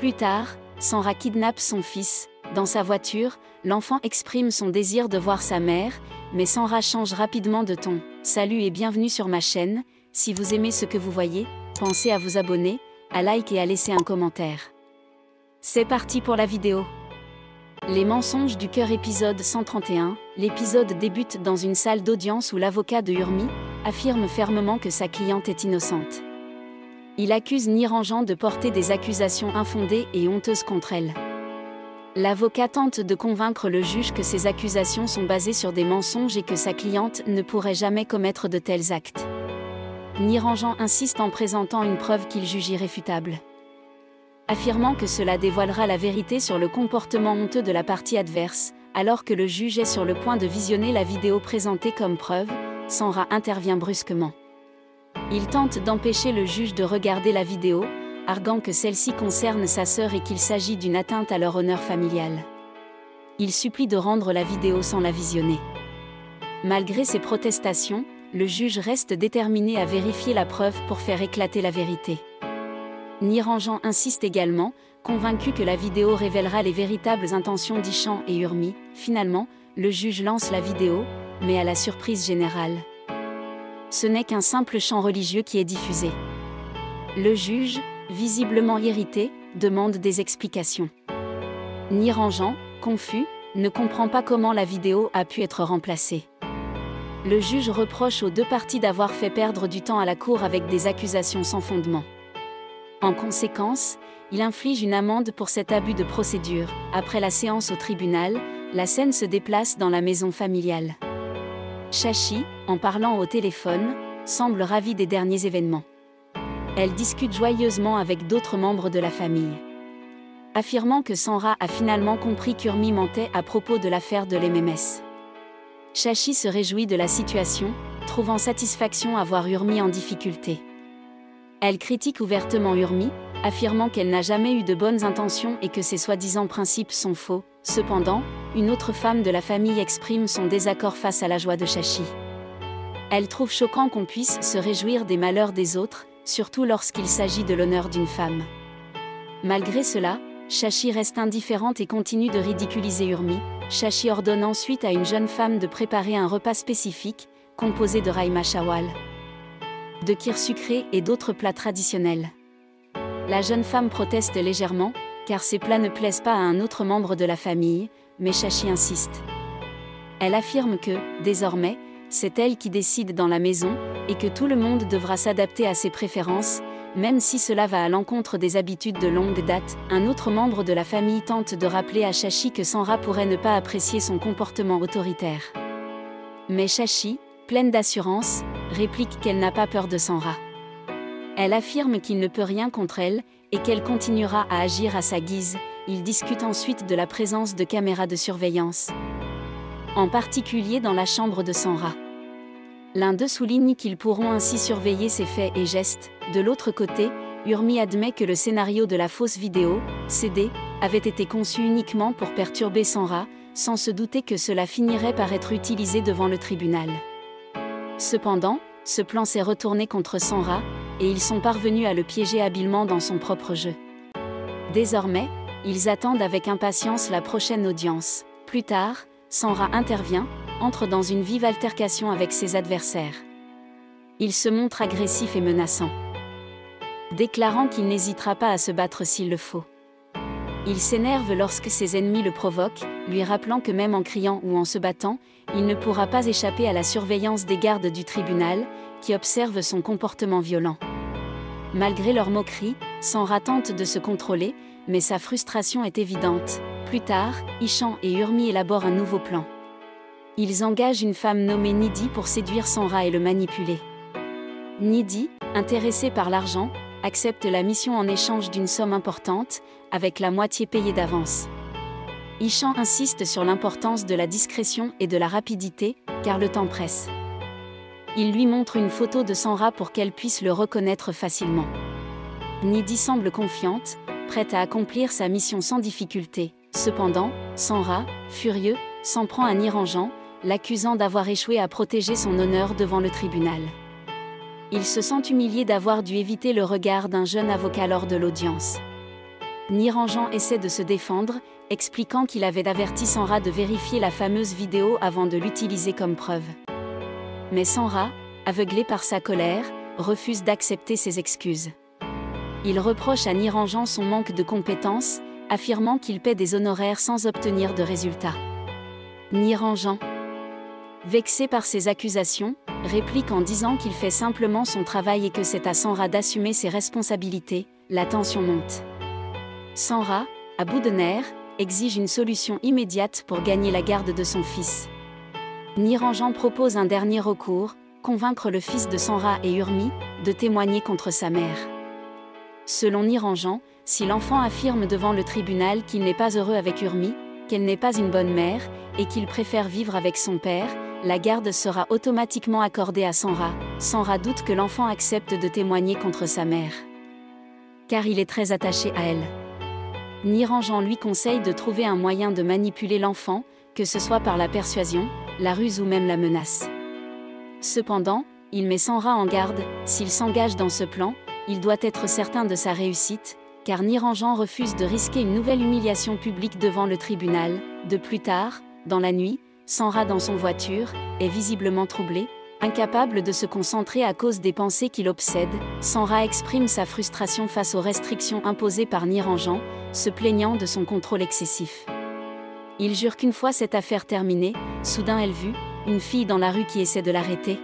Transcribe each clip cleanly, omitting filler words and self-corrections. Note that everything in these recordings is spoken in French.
Plus tard, Sanra kidnappe son fils. Dans sa voiture, l'enfant exprime son désir de voir sa mère, mais Sanra change rapidement de ton. Salut et bienvenue sur ma chaîne. Si vous aimez ce que vous voyez, pensez à vous abonner, à like et à laisser un commentaire. C'est parti pour la vidéo. Les mensonges du cœur épisode 131. L'épisode débute dans une salle d'audience où l'avocat de Urmi affirme fermement que sa cliente est innocente. Il accuse Niranjan de porter des accusations infondées et honteuses contre elle. L'avocat tente de convaincre le juge que ces accusations sont basées sur des mensonges et que sa cliente ne pourrait jamais commettre de tels actes. Niranjan insiste en présentant une preuve qu'il juge irréfutable, affirmant que cela dévoilera la vérité sur le comportement honteux de la partie adverse. Alors que le juge est sur le point de visionner la vidéo présentée comme preuve, Sanra intervient brusquement. Il tente d'empêcher le juge de regarder la vidéo, arguant que celle-ci concerne sa sœur et qu'il s'agit d'une atteinte à leur honneur familial. Il supplie de rendre la vidéo sans la visionner. Malgré ses protestations, le juge reste déterminé à vérifier la preuve pour faire éclater la vérité. Niranjan insiste également, convaincu que la vidéo révélera les véritables intentions d'Ishan et Urmi. Finalement, le juge lance la vidéo, mais à la surprise générale, ce n'est qu'un simple chant religieux qui est diffusé. Le juge, visiblement irrité, demande des explications. Niranjan, confus, ne comprend pas comment la vidéo a pu être remplacée. Le juge reproche aux deux parties d'avoir fait perdre du temps à la cour avec des accusations sans fondement. En conséquence, il inflige une amende pour cet abus de procédure. Après la séance au tribunal, la scène se déplace dans la maison familiale. Shashi, en parlant au téléphone, semble ravie des derniers événements. Elle discute joyeusement avec d'autres membres de la famille, affirmant que Sanra a finalement compris qu'Urmi mentait à propos de l'affaire de l'MMS. Shashi se réjouit de la situation, trouvant satisfaction à voir Urmi en difficulté. Elle critique ouvertement Urmi, affirmant qu'elle n'a jamais eu de bonnes intentions et que ses soi-disant principes sont faux. Cependant, une autre femme de la famille exprime son désaccord face à la joie de Shashi. Elle trouve choquant qu'on puisse se réjouir des malheurs des autres, surtout lorsqu'il s'agit de l'honneur d'une femme. Malgré cela, Shashi reste indifférente et continue de ridiculiser Urmi. Shashi ordonne ensuite à une jeune femme de préparer un repas spécifique, composé de raïma chawal, de kheer sucré et d'autres plats traditionnels. La jeune femme proteste légèrement, car ces plats ne plaisent pas à un autre membre de la famille, mais Shashi insiste. Elle affirme que, désormais, c'est elle qui décide dans la maison, et que tout le monde devra s'adapter à ses préférences, même si cela va à l'encontre des habitudes de longue date. Un autre membre de la famille tente de rappeler à Shashi que Sanra pourrait ne pas apprécier son comportement autoritaire. Mais Shashi, pleine d'assurance, réplique qu'elle n'a pas peur de Sanra. Elle affirme qu'il ne peut rien contre elle, et qu'elle continuera à agir à sa guise. Ils discutent ensuite de la présence de caméras de surveillance, en particulier dans la chambre de Sanra. L'un d'eux souligne qu'ils pourront ainsi surveiller ses faits et gestes. De l'autre côté, Urmi admet que le scénario de la fausse vidéo, CD, avait été conçu uniquement pour perturber Sanra, sans se douter que cela finirait par être utilisé devant le tribunal. Cependant, ce plan s'est retourné contre Sanra, et ils sont parvenus à le piéger habilement dans son propre jeu. Désormais, ils attendent avec impatience la prochaine audience. Plus tard, Sanra intervient, entre dans une vive altercation avec ses adversaires. Il se montre agressif et menaçant, déclarant qu'il n'hésitera pas à se battre s'il le faut. Il s'énerve lorsque ses ennemis le provoquent, lui rappelant que même en criant ou en se battant, il ne pourra pas échapper à la surveillance des gardes du tribunal, qui observent son comportement violent. Malgré leurs moqueries, Sanra tente de se contrôler, mais sa frustration est évidente. Plus tard, Ishan et Urmi élaborent un nouveau plan. Ils engagent une femme nommée Nidhi pour séduire Sanra et le manipuler. Nidhi, intéressée par l'argent, accepte la mission en échange d'une somme importante, avec la moitié payée d'avance. Ishan insiste sur l'importance de la discrétion et de la rapidité, car le temps presse. Il lui montre une photo de Sanra pour qu'elle puisse le reconnaître facilement. Nidhi semble confiante, prête à accomplir sa mission sans difficulté. Cependant, Sanra, furieux, s'en prend à Niranjan, l'accusant d'avoir échoué à protéger son honneur devant le tribunal. Il se sent humilié d'avoir dû éviter le regard d'un jeune avocat lors de l'audience. Niranjan essaie de se défendre, expliquant qu'il avait averti Sanra de vérifier la fameuse vidéo avant de l'utiliser comme preuve. Mais Sanra, aveuglé par sa colère, refuse d'accepter ses excuses. Il reproche à Niranjan son manque de compétences, affirmant qu'il paie des honoraires sans obtenir de résultats. Niranjan, vexé par ces accusations, réplique en disant qu'il fait simplement son travail et que c'est à Sanra d'assumer ses responsabilités. La tension monte. Sanra, à bout de nerfs, exige une solution immédiate pour gagner la garde de son fils. Niranjan propose un dernier recours, convaincre le fils de Sanra et Urmi de témoigner contre sa mère. Selon Niranjan, si l'enfant affirme devant le tribunal qu'il n'est pas heureux avec Urmi, qu'elle n'est pas une bonne mère, et qu'il préfère vivre avec son père, la garde sera automatiquement accordée à Sanra. Sanra doute que l'enfant accepte de témoigner contre sa mère, car il est très attaché à elle. Niranjan lui conseille de trouver un moyen de manipuler l'enfant, que ce soit par la persuasion, la ruse ou même la menace. Cependant, il met Sanra en garde, s'il s'engage dans ce plan, il doit être certain de sa réussite, car Niranjan refuse de risquer une nouvelle humiliation publique devant le tribunal. De plus tard, dans la nuit, Sanra dans son voiture, est visiblement troublé, incapable de se concentrer à cause des pensées qui l'obsèdent. Sanra exprime sa frustration face aux restrictions imposées par Niranjan, se plaignant de son contrôle excessif. Il jure qu'une fois cette affaire terminée, soudain elle vit une fille dans la rue qui essaie de l'arrêter.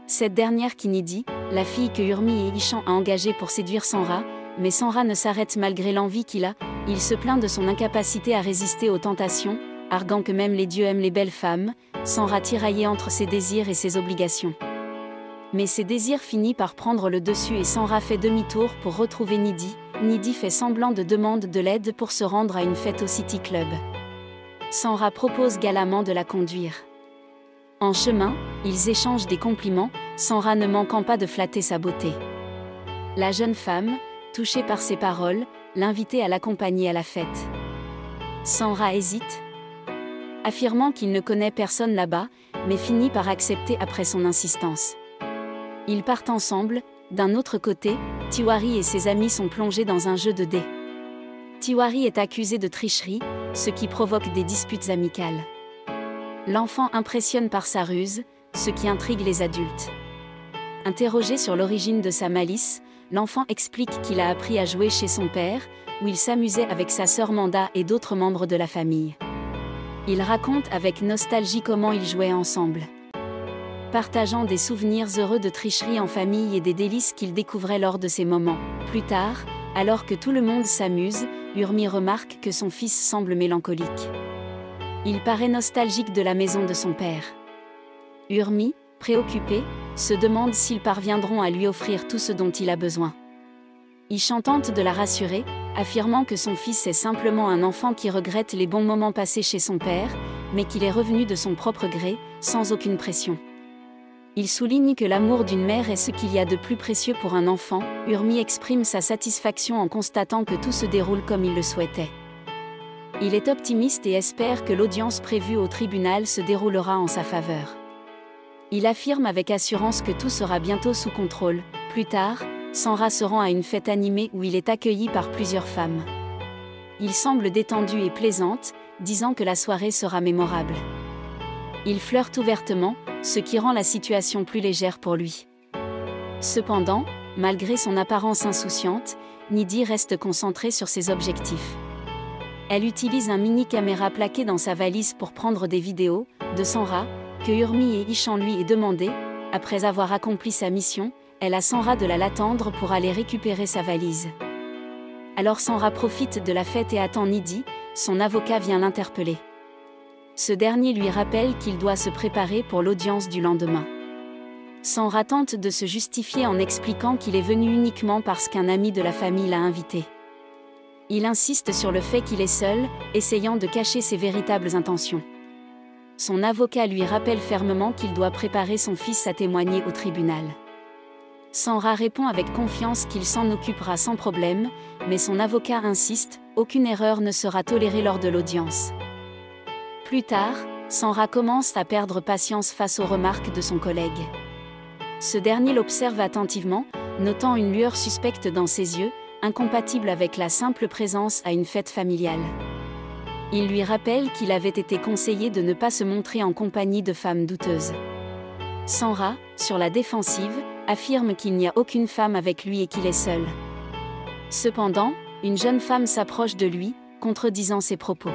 Cette dernière qui Nidhi, la fille que Urmi et Ishan a engagée pour séduire Sanra, mais Sanra ne s'arrête malgré l'envie qu'il a. Il se plaint de son incapacité à résister aux tentations, arguant que même les dieux aiment les belles femmes. Sanra tiraillé entre ses désirs et ses obligations. Mais ses désirs finissent par prendre le dessus et Sanra fait demi-tour pour retrouver Nidhi. Nidhi fait semblant de demander de l'aide pour se rendre à une fête au City Club. Sanra propose galamment de la conduire. En chemin, ils échangent des compliments, Sanra ne manquant pas de flatter sa beauté. La jeune femme, touchée par ses paroles, l'invitait à l'accompagner à la fête. Sanra hésite, affirmant qu'il ne connaît personne là-bas, mais finit par accepter après son insistance. Ils partent ensemble. D'un autre côté, Tiwari et ses amis sont plongés dans un jeu de dés. Tiwari est accusé de tricherie, ce qui provoque des disputes amicales. L'enfant impressionne par sa ruse, ce qui intrigue les adultes. Interrogé sur l'origine de sa malice, l'enfant explique qu'il a appris à jouer chez son père, où il s'amusait avec sa sœur Manda et d'autres membres de la famille. Il raconte avec nostalgie comment ils jouaient ensemble, partageant des souvenirs heureux de tricherie en famille et des délices qu'il découvrait lors de ces moments. Plus tard, alors que tout le monde s'amuse, Urmi remarque que son fils semble mélancolique. Il paraît nostalgique de la maison de son père. Urmi, préoccupé, se demande s'ils parviendront à lui offrir tout ce dont il a besoin. Ishan tente de la rassurer, affirmant que son fils est simplement un enfant qui regrette les bons moments passés chez son père, mais qu'il est revenu de son propre gré, sans aucune pression. Il souligne que l'amour d'une mère est ce qu'il y a de plus précieux pour un enfant. Urmi exprime sa satisfaction en constatant que tout se déroule comme il le souhaitait. Il est optimiste et espère que l'audience prévue au tribunal se déroulera en sa faveur. Il affirme avec assurance que tout sera bientôt sous contrôle. Plus tard, Sanra se rend à une fête animée où il est accueilli par plusieurs femmes. Il semble détendu et plaisante, disant que la soirée sera mémorable. Il flirte ouvertement, ce qui rend la situation plus légère pour lui. Cependant, malgré son apparence insouciante, Nidhi reste concentrée sur ses objectifs. Elle utilise un mini-caméra plaqué dans sa valise pour prendre des vidéos de Sanra, que Urmi et Ishan lui aient demandé. Après avoir accompli sa mission, elle a Sanra de l'attendre pour aller récupérer sa valise. Alors Sanra profite de la fête et attend Nidhi, son avocat vient l'interpeller. Ce dernier lui rappelle qu'il doit se préparer pour l'audience du lendemain. Sanra tente de se justifier en expliquant qu'il est venu uniquement parce qu'un ami de la famille l'a invité. Il insiste sur le fait qu'il est seul, essayant de cacher ses véritables intentions. Son avocat lui rappelle fermement qu'il doit préparer son fils à témoigner au tribunal. Sanra répond avec confiance qu'il s'en occupera sans problème, mais son avocat insiste, aucune erreur ne sera tolérée lors de l'audience. Plus tard, Sanra commence à perdre patience face aux remarques de son collègue. Ce dernier l'observe attentivement, notant une lueur suspecte dans ses yeux, incompatible avec la simple présence à une fête familiale. Il lui rappelle qu'il avait été conseillé de ne pas se montrer en compagnie de femmes douteuses. Sanra, sur la défensive, affirme qu'il n'y a aucune femme avec lui et qu'il est seul. Cependant, une jeune femme s'approche de lui, contredisant ses propos.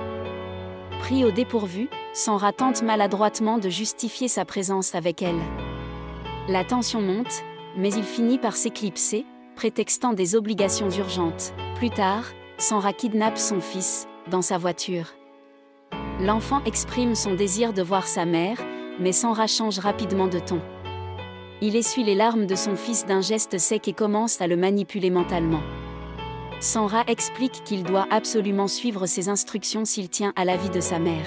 Pris au dépourvu, Sanra tente maladroitement de justifier sa présence avec elle. La tension monte, mais il finit par s'éclipser, prétextant des obligations urgentes. Plus tard, Sanra kidnappe son fils, dans sa voiture. L'enfant exprime son désir de voir sa mère, mais Sanra change rapidement de ton. Il essuie les larmes de son fils d'un geste sec et commence à le manipuler mentalement. Sanra explique qu'il doit absolument suivre ses instructions s'il tient à la vie de sa mère.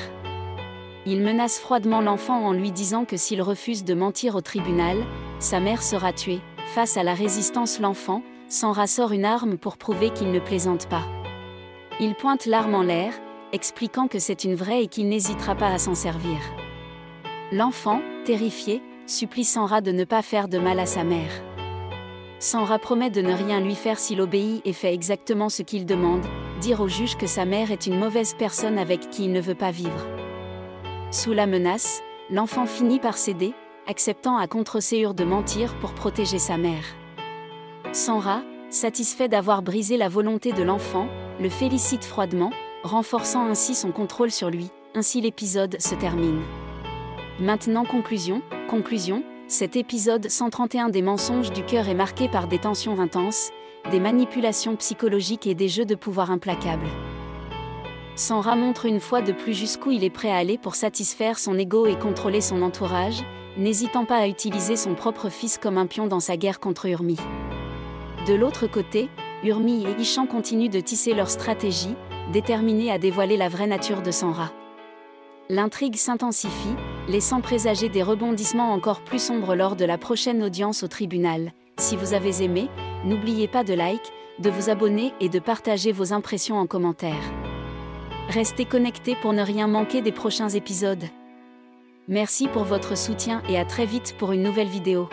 Il menace froidement l'enfant en lui disant que s'il refuse de mentir au tribunal, sa mère sera tuée. Face à la résistance l'enfant, Sanra sort une arme pour prouver qu'il ne plaisante pas. Il pointe l'arme en l'air, expliquant que c'est une vraie et qu'il n'hésitera pas à s'en servir. L'enfant, terrifié, supplie Sanra de ne pas faire de mal à sa mère. Sanra promet de ne rien lui faire s'il obéit et fait exactement ce qu'il demande, dire au juge que sa mère est une mauvaise personne avec qui il ne veut pas vivre. Sous la menace, l'enfant finit par céder, acceptant à contre-séure de mentir pour protéger sa mère. Sanra, satisfait d'avoir brisé la volonté de l'enfant, le félicite froidement, renforçant ainsi son contrôle sur lui. Ainsi l'épisode se termine. Maintenant conclusion, cet épisode 131 des mensonges du cœur est marqué par des tensions intenses, des manipulations psychologiques et des jeux de pouvoir implacables. Sanra montre une fois de plus jusqu'où il est prêt à aller pour satisfaire son ego et contrôler son entourage, n'hésitant pas à utiliser son propre fils comme un pion dans sa guerre contre Urmi. De l'autre côté, Urmi et Ishan continuent de tisser leur stratégie, déterminés à dévoiler la vraie nature de Sanra. L'intrigue s'intensifie, laissant présager des rebondissements encore plus sombres lors de la prochaine audience au tribunal. Si vous avez aimé, n'oubliez pas de like, de vous abonner et de partager vos impressions en commentaire. Restez connectés pour ne rien manquer des prochains épisodes. Merci pour votre soutien et à très vite pour une nouvelle vidéo.